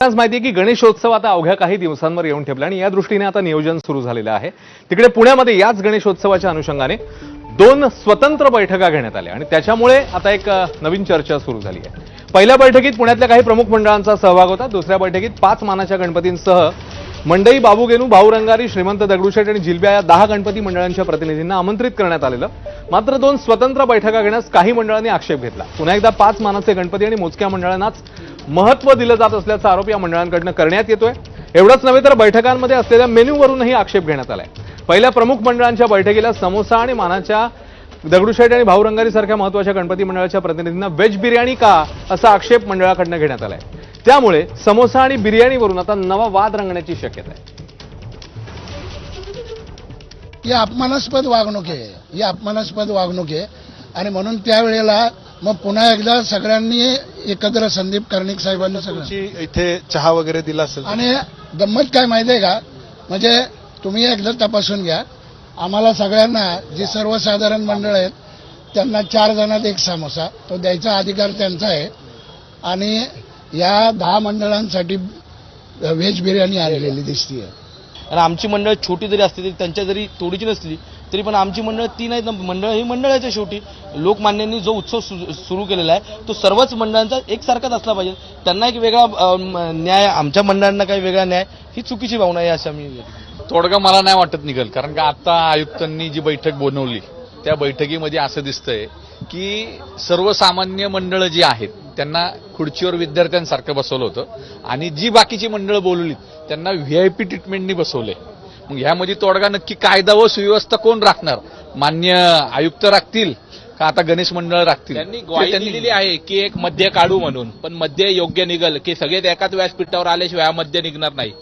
आज माहिती आहे की गणेशोत्सव आता अवघ्या काही दिवसांवर येऊन ठेपला आणि या दृष्टीने आता नियोजन सुरू झालेलं आहे। तिकडे पुण्यामध्ये याच गणेशोत्सवाच्या अनुषंगाने 2 स्वतंत्र बैठका घेण्यात आल्या आणि त्याच्यामुळे आता एक नवीन चर्चा सुरू झाली आहे। पहिल्या बैठकीत पुण्यातल्या काही प्रमुख मंडळांचा सहभाग होता। दुसऱ्या बैठकीत 5 मानाच्या गणपतींसह मंडई, बाबूगेनू, भाऊ रंगारी, श्रीमंत दगडूशेठ आणि जिलब्या या 10 गणपती मंडळांच्या प्रतिनिधींना आमंत्रित करण्यात आलेलं। मात्र 2 स्वतंत्र बैठका घेण्यास काही मंडळांनी आक्षेप घेतला। पुन्हा एकदा 5 मानाचे गणपती आणि मोजक्या मंडळांनाच महत्त्व दिलं जात असल्याचा आरोप या मंडळांकडून करण्यात येतोय। एवढंच नव्हे तर बैठकांमध्ये असलेल्या मेन्यूवरूनही आक्षेप घेण्यात आलाय। पहिल्या प्रमुख मंडळांच्या बैठकीला समोसा आणि मानाच्या दगडूशेठ आणि भाऊ रंगारी सारख्या महत्त्वाच्या गणपती मंडळाच्या प्रतिनिधींना व्हेज बिर्याणी का असा आक्षेप मंडळाकडून घेण्यात आलाय। त्यामुळे समोसा आणि बिर्याणीवरून आता नवा वाद रंगण्याची शक्यता आहे। ही अपमानास्पद वागणूक आहे आणि म्हणून त्यावेळेला मग पुन्हा एकदा सगळ्यांनी एकत्र संदीप कर्णिक साहेबांनी सगळं इथे चहा वगैरे दिला असेल आणि गंमत काय माहिती आहे का, म्हणजे तुम्ही एकदा तपासून घ्या, आम्हाला सगळ्यांना जी सर्वसाधारण मंडळ आहेत त्यांना 4 जणात 1 समोसा तो द्यायचा अधिकार त्यांचा आहे आणि या 10 मंडळांसाठी व्हेज बिर्याणी आलेली दिसतीये। आणि आमची मंडळ छोटी जरी असली तरी त्यांच्या जरी तोडीची नसली तरी पण आमची मंडळ 3 आहेत ना, मंडळ ही मंडळाच्या शेवटी लोकमान्यांनी जो उत्सव सुरू केलेला आहे तो सर्वच मंडळांचा एकसारखाच असला पाहिजे। त्यांना एक वेगळा न्याय, आमच्या मंडळांना काही वेगळा न्याय, ही चुकीची भावना आहे असं मी तोडगा मला नाही वाटत निघेल। कारण का आता आयुक्तांनी जी बैठक बोलवली त्या बैठकीमध्ये असं दिसतंय की सर्वसामान्य मंडळं जी आहेत त्यांना खुर्चीवर विद्यार्थ्यांसारखं बसवलं होतं आणि जी बाकीची मंडळं बोलवली त्यांना व्हीआयपी ट्रीटमेंटनी बसवलंय। मग ह्यामध्ये तोडगा नक्की कायदा व सुव्यवस्था कोण राखणार? मान्य आयुक्त राखतील का आता गणेश मंडळ राखतील? त्यांनी ग्वाही दिलेली आहे की एक मध्य काढू म्हणून, पण मध्य योग्य निघल की सगळेच एकाच व्यासपीठावर आल्याशिवाय हा मध्य निघणार नाही।